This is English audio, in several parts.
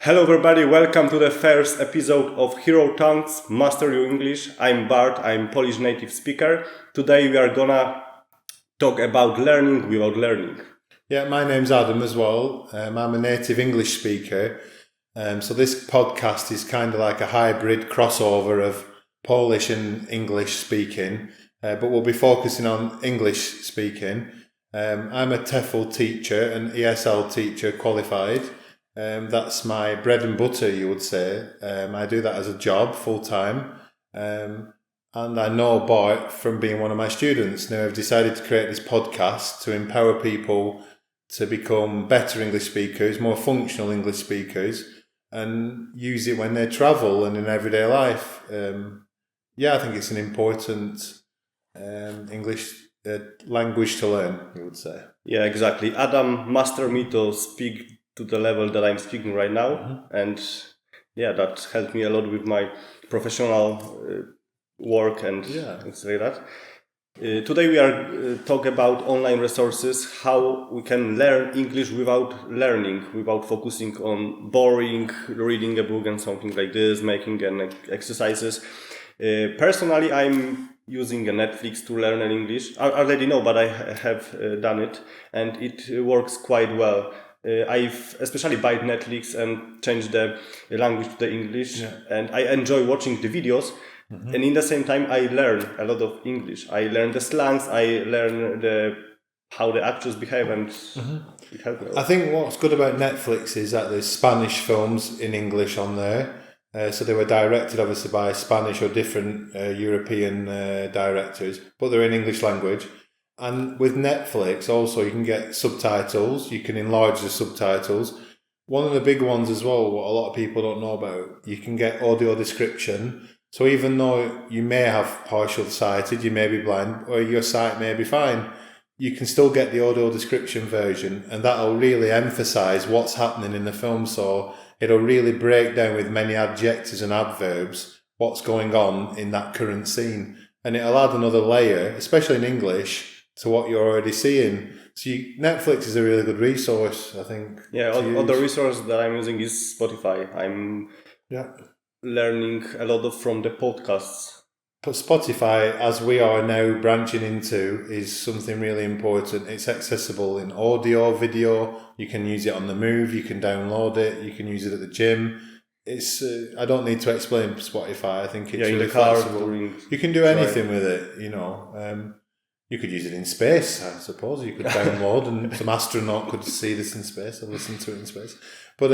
Hello everybody, welcome to the first episode of Hero Tongues, Master Your English. I'm Bart, I'm Polish native speaker. Today we are gonna talk about learning without learning. Yeah, my name's Adam as well. I'm a native English speaker. So this podcast is kind of like a hybrid crossover of Polish and English speaking, but we'll be focusing on English speaking. I'm a TEFL teacher and ESL teacher qualified. That's my bread and butter, you would say. I do that as a job full time. And I know Bart from being one of my students. Now I've decided to create this podcast to empower people to become better English speakers, more functional English speakers, and use it when they travel and in everyday life. I think it's an important English language to learn, you would say. Yeah, exactly. Adam mastered me to speak to the level that I'm speaking right now, and that helped me a lot with my professional work and things like that. Today we are talk about online resources, how we can learn English without learning, without focusing on boring, reading a book and something like this, making an exercises. Personally, I'm using a Netflix to learn an English. I already know, but I have done it, and it works quite well. I've especially buy Netflix and changed the language to the English, and I enjoy watching the videos. And in the same time, I learn a lot of English. I learn the slangs. I learn how the actors behave, and it helped me a lot. I think what's good about Netflix is that there's Spanish films in English on there. So they were directed obviously by Spanish or different European directors, but they're in English language. And with Netflix also you can get subtitles. You can enlarge the subtitles. One of the big ones as well, what a lot of people don't know about, you can get audio description. So even though you may have partial sighted, you may be blind, or your sight may be fine, you can still get the audio description version, and that'll really emphasize what's happening in the film. So it'll really break down with many adjectives and adverbs what's going on in that current scene. And it'll add another layer, especially in English, to what you're already seeing. So Netflix is a really good resource, I think. Yeah, other resource that I'm using is Spotify. I'm learning a lot from the podcasts. But Spotify, as we are now branching into, is something really important. It's accessible in audio, video. You can use it on the move. You can download it. You can use it at the gym. It's I don't need to explain Spotify. I think it's really in the car, flexible. You can do anything with it. You could use it in space, I suppose. You could download, and some astronaut could see this in space or listen to it in space. But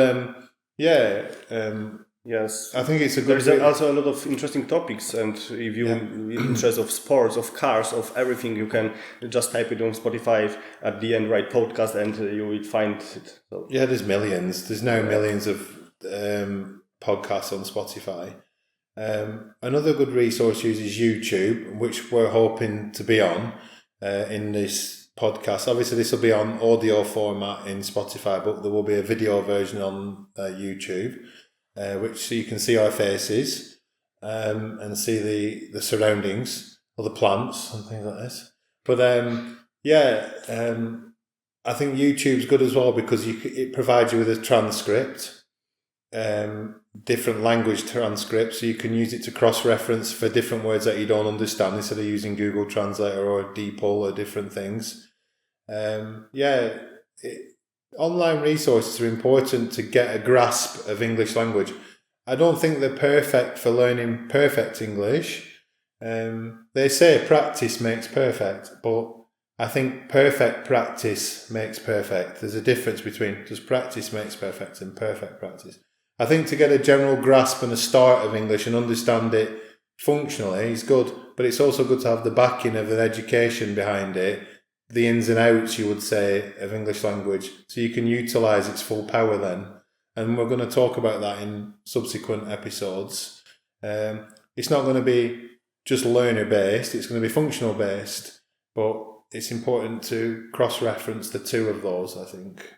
yes, I think it's a good. There's also a lot of interesting topics, and if you're interested of sports, of cars, of everything, you can just type it on Spotify at the end, write podcast, and you will find it. So. Yeah, there's millions. There's now millions of podcasts on Spotify. Another good resource uses YouTube, which we're hoping to be on in this podcast. Obviously, this will be on audio format in Spotify, but there will be a video version on YouTube. So you can see our faces and see the surroundings or the plants and things like this. But I think YouTube's good as well because it provides you with a transcript, different language transcripts, so you can use it to cross-reference for different words that you don't understand instead of using Google Translator or DeepL or different things. Online resources are important to get a grasp of English language. I don't think they're perfect for learning perfect English. They say practice makes perfect, but I think perfect practice makes perfect. There's a difference between just practice makes perfect and perfect practice. I think to get a general grasp and a start of English and understand it functionally is good, but it's also good to have the backing of an education behind it, the ins and outs, you would say, of English language, so you can utilise its full power then. And we're going to talk about that in subsequent episodes. It's not going to be just learner-based, it's going to be functional-based, but it's important to cross-reference the two of those, I think.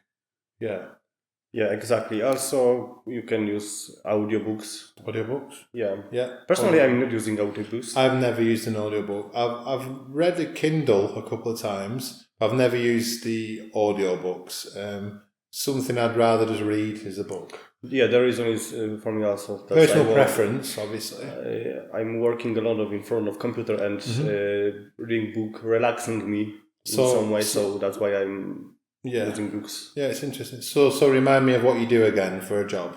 Yeah, exactly. Also, you can use audiobooks. Audiobooks? Yeah. Personally, I'm not using audiobooks. I've never used an audiobook. I've read a Kindle a couple of times. I've never used the audiobooks. Something I'd rather just read is a book. Yeah, the reason is for me also that Personal preference, obviously. I'm working a lot in front of computer and reading book relaxing me in some way, so that's why I'm using books. Yeah, it's interesting. So remind me of what you do again for a job.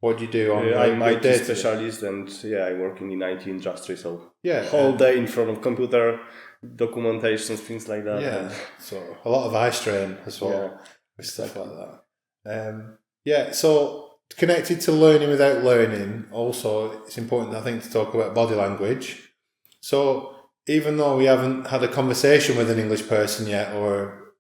What do you do on I'm your IT day-to-day? specialist, and I'm working in IT industry, so Yeah, whole day in front of computer, documentations, things like that. Yeah, so a lot of eye strain as well, with stuff like that. So connected to learning without learning, also it's important, I think, to talk about body language. So even though we haven't had a conversation with an English person yet, or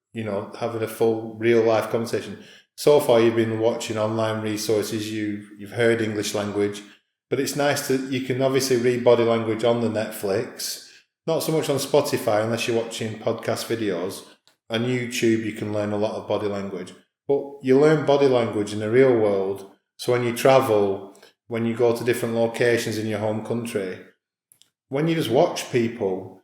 having a full real life conversation, so far you've been watching online resources, you've heard English language, but it's nice that you can obviously read body language on the Netflix. Not so much on Spotify unless you're watching podcast videos. On YouTube, you can learn a lot of body language. But you learn body language in the real world. So when you travel, when you go to different locations in your home country, when you just watch people,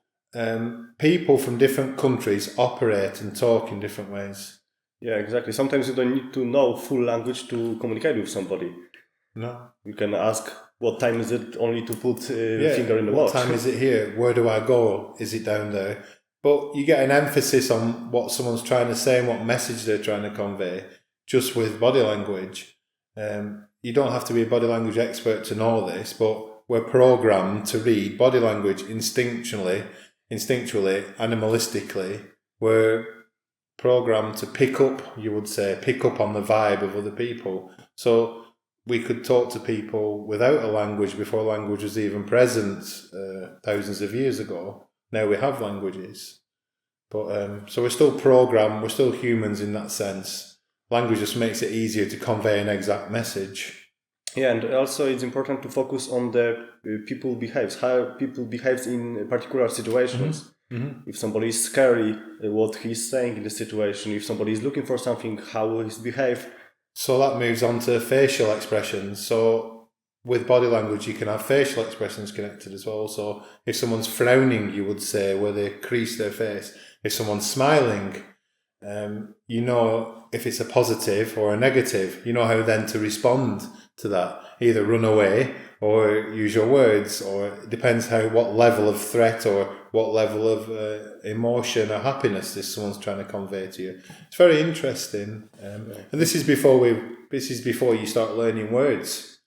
people from different countries operate and talk in different ways. Yeah, exactly. Sometimes you don't need to know full language to communicate with somebody. No. You can ask, what time is it, only to put finger in the watch. What time is it here? Where do I go? Is it down there? But you get an emphasis on what someone's trying to say and what message they're trying to convey just with body language. You don't have to be a body language expert to know this, but we're programmed to read body language instinctually, animalistically. We're programmed to pick up on the vibe of other people. So we could talk to people without a language before language was even present thousands of years ago. Now we have languages. But so we're still programmed, we're still humans in that sense. Language just makes it easier to convey an exact message. Yeah, and also it's important to focus on the people behaves, how people behaves in particular situations. Mm-hmm. If somebody is scary, what he's saying in the situation. If somebody is looking for something, how will he behave. So that moves on to facial expressions. So with body language, you can have facial expressions connected as well. So if someone's frowning, you would say where they crease their face. If someone's smiling, if it's a positive or a negative, you know how then to respond to that. Either run away or use your words, or it depends what level of threat or what level of emotion or happiness someone's trying to convey to you. It's very interesting, and this is before you start learning words.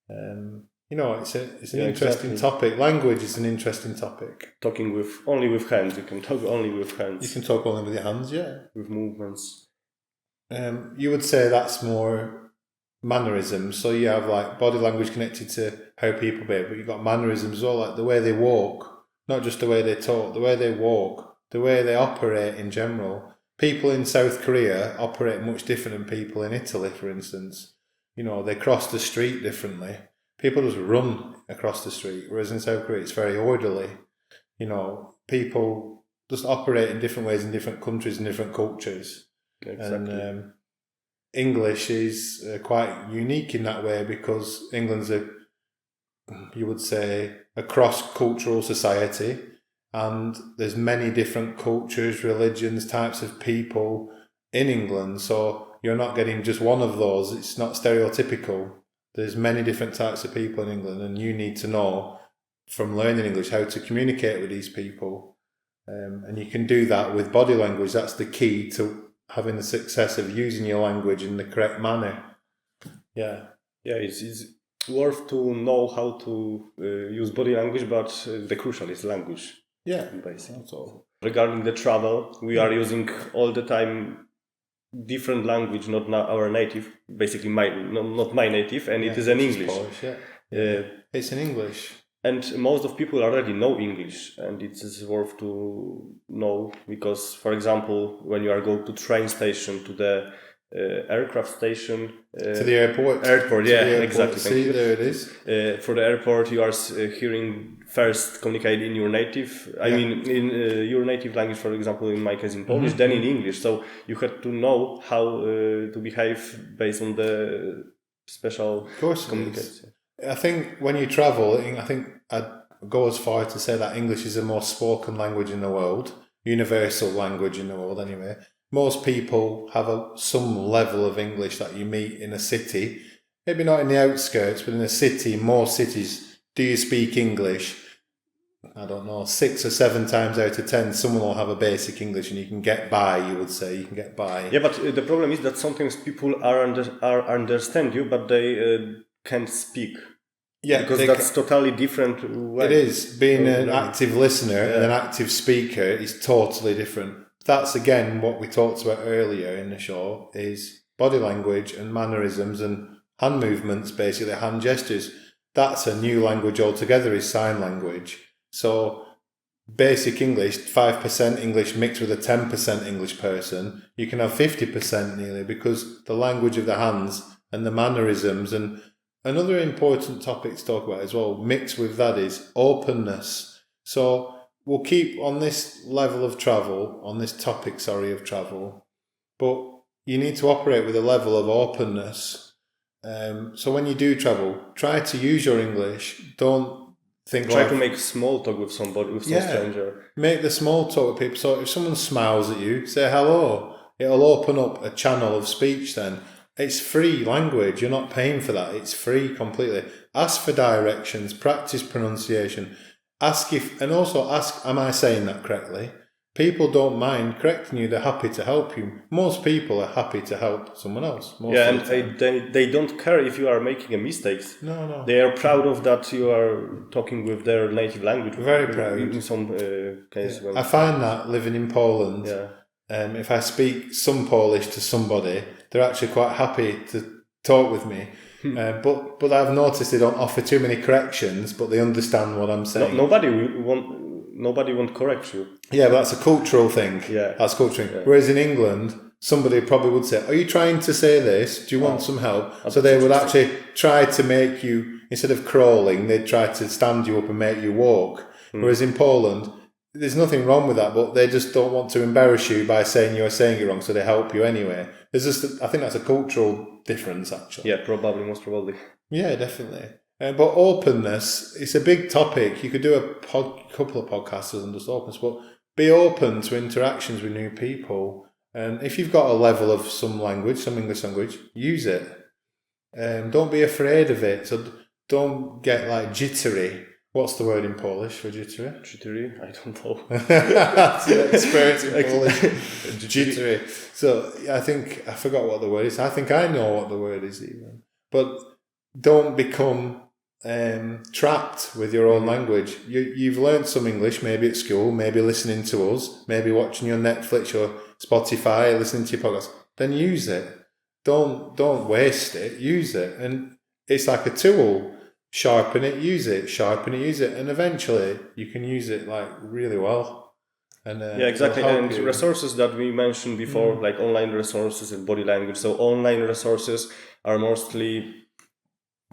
It's an interesting topic. Language is an interesting topic. Talking only with hands. You can talk only with hands. You can talk only with your hands, yeah. With movements. You would say that's more mannerisms. So you have like body language connected to how people behave, but you've got mannerisms as well, like the way they walk, not just the way they talk, the way they walk, the way they operate in general. People in South Korea operate much different than people in Italy, for instance. They cross the street differently. People just run across the street, whereas in South Korea it's very orderly. People just operate in different ways in different countries and different cultures. Exactly. And English is quite unique in that way because England's you would say, a cross-cultural society, and there's many different cultures, religions, types of people in England. So you're not getting just one of those. It's not stereotypical. There's many different types of people in England, and you need to know from learning English how to communicate with these people. And you can do that with body language. That's the key to having the success of using your language in the correct manner. Yeah. Yeah, it's worth to know how to use body language, but the crucial is language. Yeah, basically. So regarding the travel, we are using all the time different language, not our native. Basically, not my native, and it is in English. Polish, it's in English. And most of people already know English, and it is worth to know because, for example, when you are going to train station, to the aircraft station, to the airport. Exactly. See, there it is. For the airport, you are hearing first communicate in your native. I mean, in your native language, for example, in my case, in Polish, then in English. So you had to know how to behave based on the special communication. I think when you travel, I'd go as far to say that English is the most spoken language in the world, universal language in the world anyway. Most people have some level of English that you meet in a city, maybe not in the outskirts, but in a city, more cities, do you speak English? I don't know, 6 or 7 times out of 10, someone will have a basic English and you can get by, you would say, you can get by. Yeah, but the problem is that sometimes people are understand you, but they can't speak. Yeah, because that's totally different way. It is. Being an active listener and an active speaker is totally different. That's again what we talked about earlier in the show, is body language and mannerisms and hand movements, basically hand gestures. That's a new language altogether, is sign language. So basic English, 5% English mixed with a 10% English person, you can have 50% nearly, because the language of the hands and the mannerisms. And another important topic to talk about as well, mixed with that, is openness. So we'll keep on this level of travel, on this topic, of travel, but you need to operate with a level of openness. So when you do travel, try to use your English. Don't try to make small talk with somebody, with some stranger. Make the small talk with people. So if someone smiles at you, say hello. It'll open up a channel of speech then. It's free language. You're not paying for that. It's free completely. Ask for directions. Practice pronunciation. Ask, am I saying that correctly? People don't mind correcting you. They're happy to help you. Most people are happy to help someone else. And they don't care if you are making a mistakes. No. They are proud of that you are talking with their native language. Very proud. In some cases. I find that living in Poland, if I speak some Polish to somebody, they're actually quite happy to talk with me. But I've noticed they don't offer too many corrections, but they understand what I'm saying. Nobody won't correct you. Yeah, but that's a cultural thing. Yeah. That's cultural. Yeah. Whereas in England, somebody probably would say, are you trying to say this? Do you want some help? So they would actually try to make you, instead of crawling, they'd try to stand you up and make you walk. Whereas in Poland, there's nothing wrong with that, but they just don't want to embarrass you by saying you're saying it wrong, so they help you anyway. I think that's a cultural difference, actually. Yeah, most probably. Yeah, definitely. But openness, it's a big topic. You could do a couple of podcasts on just openness, but be open to interactions with new people. And if you've got a level of some language, some English language, use it. Don't be afraid of it. So don't get like jittery. What's the word in Polish for jittery? Jittery? I don't know. That's an experience in Polish. Jittery. So I forgot what the word is. I think I know what the word is even. But don't become trapped with your own language. You've learned some English, maybe at school, maybe listening to us, maybe watching your Netflix or Spotify, listening to your podcast. Then use it. Don't waste it. Use it. And it's like a tool. Sharpen it, use it. Sharpen it, use it. And eventually you can use it like really well. And exactly. And resources that we mentioned before, like online resources and body language. So online resources are mostly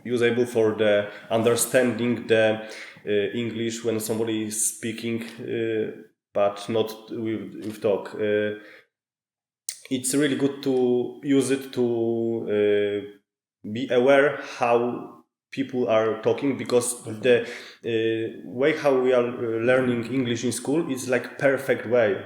usable for the understanding the English when somebody is speaking, but not with talk. It's really good to use it to be aware how people are talking, because the way how we are learning English in school is like perfect way.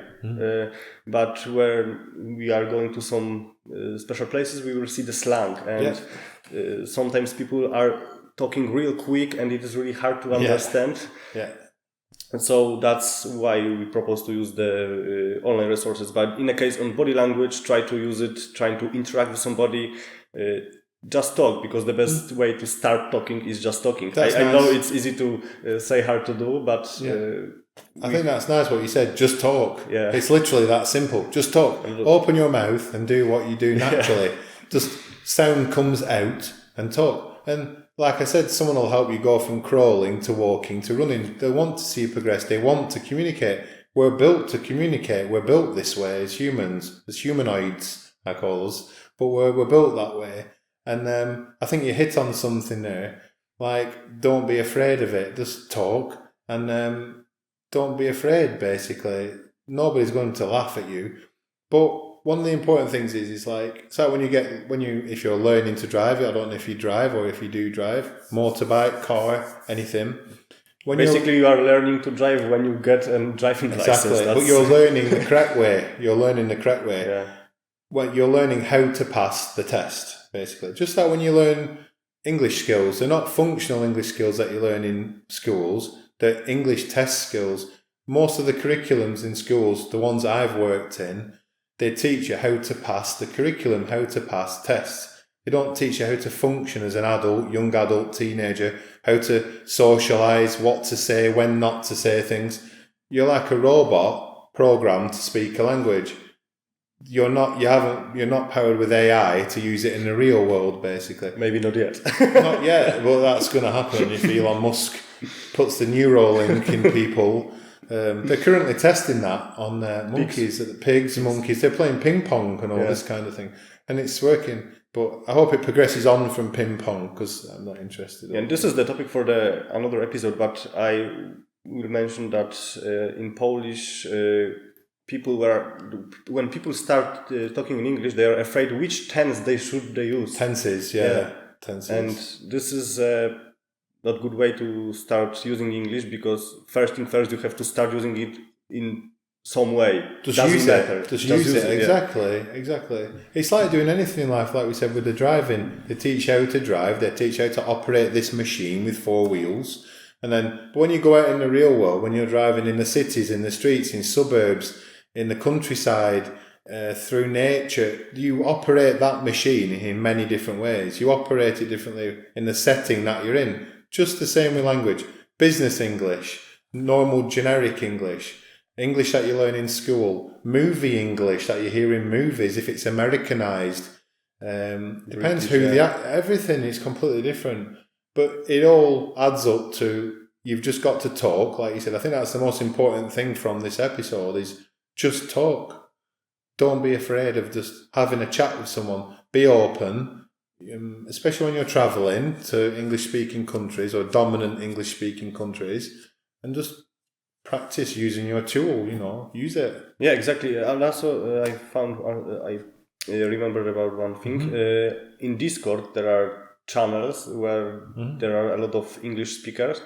But when we are going to some special places, we will see the slang, and sometimes people are talking real quick and it is really hard to understand. And so that's why we propose to use the online resources. But in a case on body language, try to use it, trying to interact with somebody. Just talk, because the best way to start talking is just talking. I know it's easy to say, hard to do, but I think that's nice what you said. Just talk. Yeah. It's literally that simple. Just talk. Open your mouth and do what you do naturally. Just sound comes out and talk. And like I said, someone will help you go from crawling to walking to running. They want to see you progress. They want to communicate. We're built to communicate. We're built this way as humans, as humanoids, I call us. But we're built that way. And I think you hit on something there. Like, don't be afraid of it. Just talk. And don't be afraid, basically. Nobody's going to laugh at you. But one of the important things is like, so if you're learning to drive, I don't know if you drive or if you do drive, motorbike, car, anything. Basically, you are learning to drive when you get a driving license. Exactly, but you're learning the correct way. Yeah. Well, you're learning how to pass the test, basically. Just like when you learn English skills. They're not functional English skills that you learn in schools. They're English test skills. Most of the curriculums in schools, the ones I've worked in, they teach you how to pass the curriculum, how to pass tests. They don't teach you how to function as an adult, young adult, teenager, how to socialise, what to say, when not to say things. You're like a robot programmed to speak a language. You're not powered with AI to use it in the real world, basically. Maybe not yet. Not yet, but that's going to happen if Elon Musk puts the Neuralink in people. They're currently testing that on monkeys, pigs, monkeys. They're playing ping pong and all this kind of thing, and it's working. But I hope it progresses on from ping pong because I'm not interested. And this is the topic for another episode. But I will mention that in Polish, when people start talking in English, they are afraid which tense they use. Tenses, tenses. And this is not good way to start using English, because first thing first, you have to start using it in some way. Just use it. Exactly. It's like doing anything in life, like we said with the driving. They teach you how to drive, they teach you how to operate this machine with 4 wheels. And then when you go out in the real world, when you're driving in the cities, in the streets, in suburbs, in the countryside, through nature, you operate that machine in many different ways. You operate it differently in the setting that you're in. Just the same with language. Business English, normal generic English, English that you learn in school, movie English that you hear in movies, if it's Americanized. Depends everything is completely different. But it all adds up to, you've just got to talk, like you said. I think that's the most important thing from this episode is just talk. Don't be afraid of just having a chat with someone. Be open, especially when you're travelling to English-speaking countries or dominant English-speaking countries, and just practice using your tool, use it. Yeah, exactly. And also I remember about one thing. In Discord, there are channels where there are a lot of English speakers.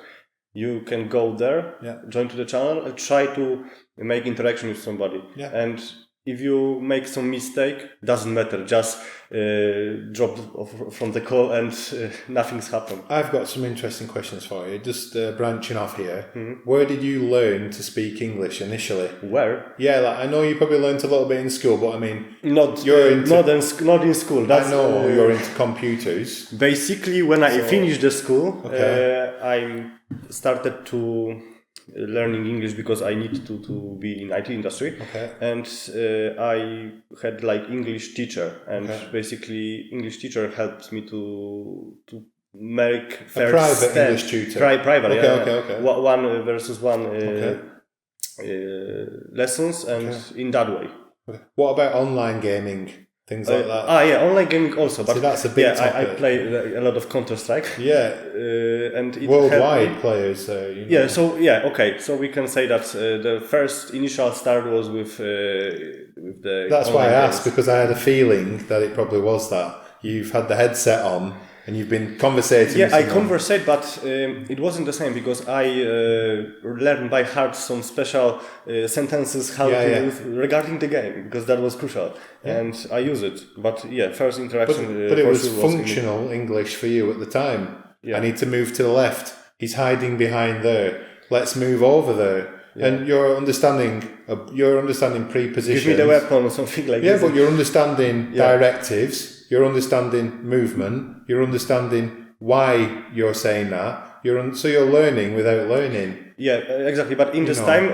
You can go there, join to the channel, and try to make interaction with somebody. Yeah. And if you make some mistake, doesn't matter. Just drop from the call and nothing's happened. I've got some interesting questions for you. Just branching off here. Where did you learn to speak English initially? Where? Yeah, I know you probably learned a little bit in school, but I mean, not in school. I know you're into computers. Basically, when I finished the school, I started to learning English because I need to be in IT industry. And I had like English teacher, and basically English teacher helped me to make a private English tutor. Private, one versus one lessons, and in that way. What about online gaming? Things like that. Online gaming also. But that's a big topic. I play a lot of Counter-Strike. And it worldwide players. So we can say that the first initial start was with the. That's why I asked, because I had a feeling that it probably was that. You've had the headset on and you've been conversating. Yeah, I conversate, but it wasn't the same, because I learned by heart some special sentences regarding the game, because that was crucial, and I use it. But first interaction. But it was functional English for you at the time. I need to move to the left. He's hiding behind there. Let's move over there. Yeah. And you're understanding prepositions. Give me the weapon or something like that. Yeah, but you're understanding directives. You're understanding movement. You're understanding why you're saying that. So you're learning without learning. Yeah, exactly. But in this time,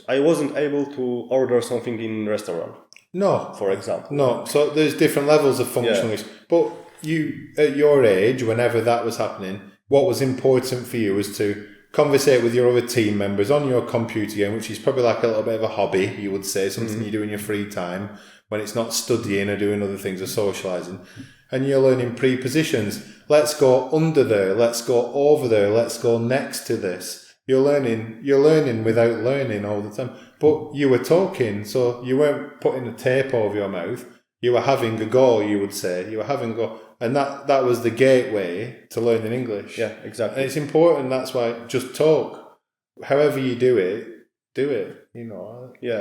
I wasn't able to order something in restaurant. No, for example. No. So there's different levels of functionality. But you, at your age, whenever that was happening, what was important for you was to conversate with your other team members on your computer game, which is probably like a little bit of a hobby, you would say, something you do in your free time when it's not studying or doing other things or socialising. And you're learning prepositions. Let's go under there. Let's go over there. Let's go next to this. You're learning without learning all the time. But you were talking, so you weren't putting a tape over your mouth. You were having a go, you would say. You were having a go. And that was the gateway to learning English. Yeah, exactly. And it's important, that's why just talk. However you do it.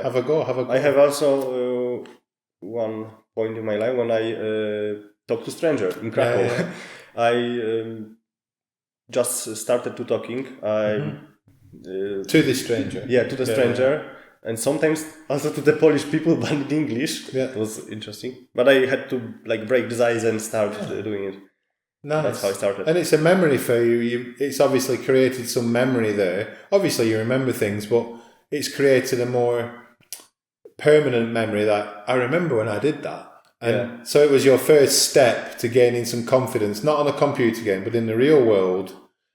Have a go. I have also one point in my life when I talked to stranger in Krakow. I just started to talking. To the stranger. Yeah, to the stranger. And sometimes also to the Polish people, but in English. Yeah. It was interesting. But I had to like break the ice and start doing it. Nice. That's how I started. And it's a memory for you. It's obviously created some memory there. Obviously, you remember things, but it's created a more permanent memory that I remember when I did that. And so it was your first step to gaining some confidence, not on a computer game, but in the real world.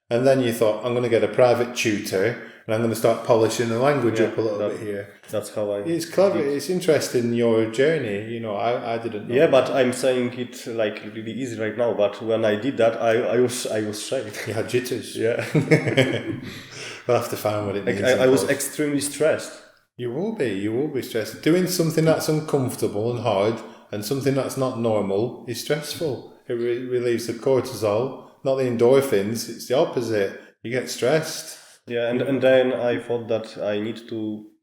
And then you thought, I'm going to get a private tutor and I'm going to start polishing the language up a little bit here. That's how I... It's clever. It's interesting, your journey. You know, I didn't know. Yeah, but I'm saying it like really easy right now. But when I did that, I was shaking. You had jitters. Yeah. We'll have to find what it means. I was extremely stressed. You will be stressed. Doing something that's uncomfortable and hard and something that's not normal is stressful. It relieves the cortisol, not the endorphins. It's the opposite. You get stressed. Yeah, and then I thought that I need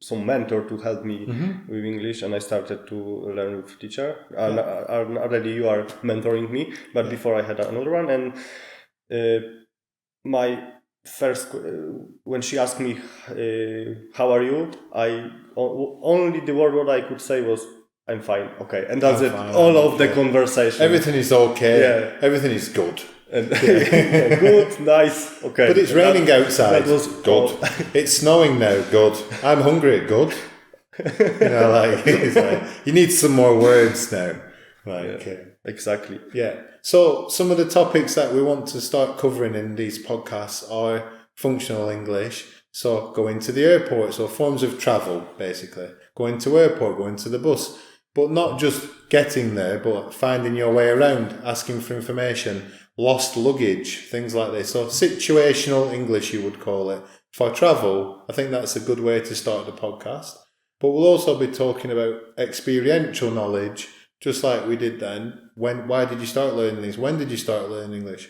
some mentor to help me with English, and I started to learn with teacher. Already you are mentoring me, but before I had another one, and my first when she asked me how are you, I only the word what I could say was I'm fine, okay, and that's it. All of the conversation. Everything is okay. Yeah. Everything is good. And good, nice, okay. But it's raining outside. That was good. It's snowing now. Good. I'm hungry. Good. You know, like it's like you need some more words now. Like exactly. Yeah. So some of the topics that we want to start covering in these podcasts are functional English. So going to the airport, so forms of travel, basically. Going to airport, going to the bus. But not just getting there, but finding your way around, asking for information, lost luggage, things like this. So situational English, you would call it. For travel, I think that's a good way to start the podcast. But we'll also be talking about experiential knowledge, just like we did then. Why did you start learning these? When did you start learning English?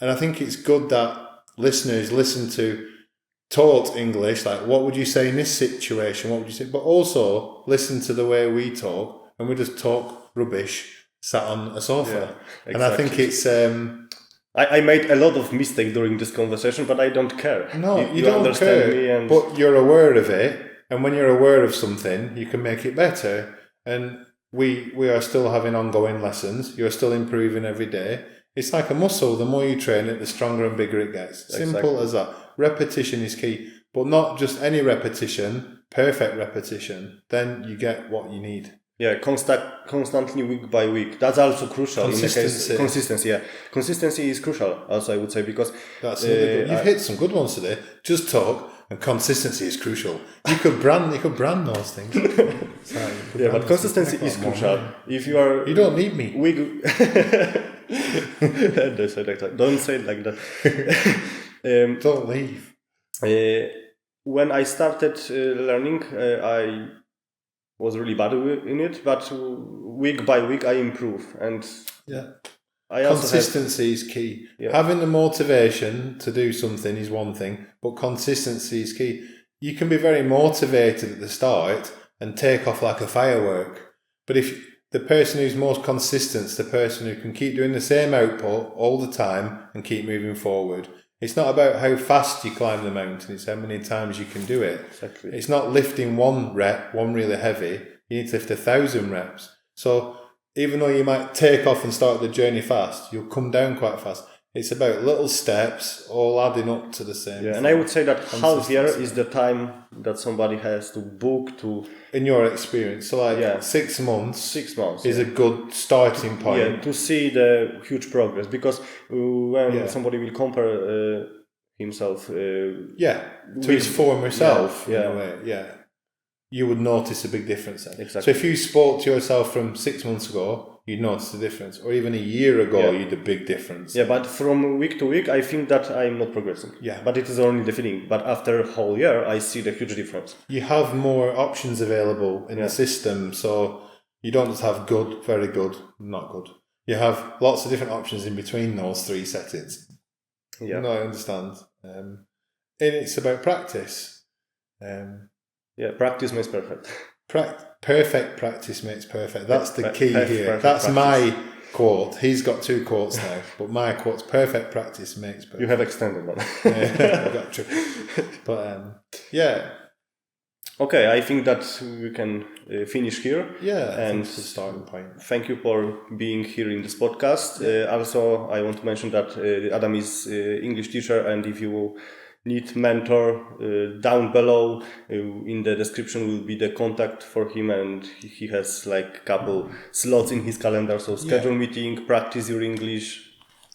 And I think it's good that listeners listen to taught English, like what would you say in this situation, what would you say, but also listen to the way we talk, and we just talk rubbish sat on a sofa. Exactly. And I think it's I made a lot of mistakes during this conversation, but I don't care. No, you don't understand care, but you're aware of it, and when you're aware of something you can make it better. And we are still having ongoing lessons. You're still improving every day. It's like a muscle. The more you train it, the stronger and bigger it gets. Simple as that. Repetition is key, but not just any repetition, perfect repetition. Then you get what you need. Yeah, constantly week by week. That's also crucial. Consistency. Consistency, yeah. Consistency is crucial also, I would say, because... That's good. You've hit some good ones today. Just talk, and consistency is crucial. You could brand those things. Yeah, but consistency is crucial. If you are... You don't need me. Don't say it like that. Don't leave. When I started learning, I was really bad in it, but week by week I improve. And consistency is key. Yeah. Having the motivation to do something is one thing, but consistency is key. You can be very motivated at the start and take off like a firework, but if the person who's most consistent is the person who can keep doing the same output all the time and keep moving forward. It's not about how fast you climb the mountain, it's how many times you can do it. Exactly. It's not lifting one rep, one really heavy. You need to lift 1,000 reps. So even though you might take off and start the journey fast, you'll come down quite fast. It's about little steps all adding up to the same thing. And I would say that half year is the time that somebody has to book to... In your experience, so 6 months. 6 months is a good starting point. Yeah, to see the huge progress, because when somebody will compare himself... to his former self, in a way, you would notice a big difference then. Exactly. So if you spoke to yourself from 6 months ago, you'd notice the difference. Or even a year ago, you'd a big difference. Yeah, but from week to week, I think that I'm not progressing. Yeah. But it is only the feeling. But after a whole year, I see the huge difference. You have more options available in the system, so you don't just have good, very good, not good. You have lots of different options in between those three settings. Yeah. No, I understand. And it's about practice. Practice makes perfect. Perfect practice makes perfect. That's the key here. Perfect That's practice. my quote. He's got 2 quotes now, but my quote's perfect practice makes perfect. You have extended that. Yeah, I got to. But yeah. Okay, I think that we can finish here. Yeah, I think and it's a starting point. Thank you for being here in this podcast. Also, I want to mention that Adam is English teacher, and if you need mentor, down below in the description will be the contact for him, and he has like couple slots in his calendar. So schedule meeting, practice your English.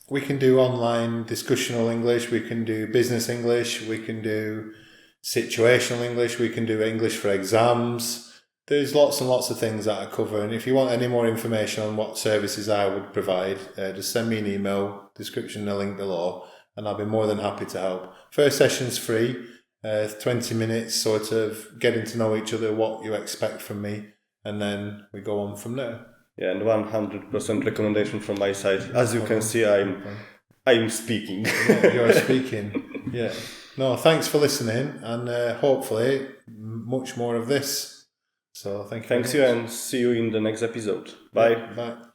We can do online discussional English. We can do business English. We can do situational English. We can do English for exams. There's lots and lots of things that I cover. And if you want any more information on what services I would provide, just send me an email, description in the link below, and I'll be more than happy to help. First session's free, 20 minutes sort of getting to know each other, what you expect from me, and then we go on from there. Yeah, and 100% recommendation from my side. As you can see, I'm speaking. Yeah, you're speaking. Yeah. No, thanks for listening, and hopefully much more of this. So thank you. Thanks you, and see you in the next episode. Bye. Bye.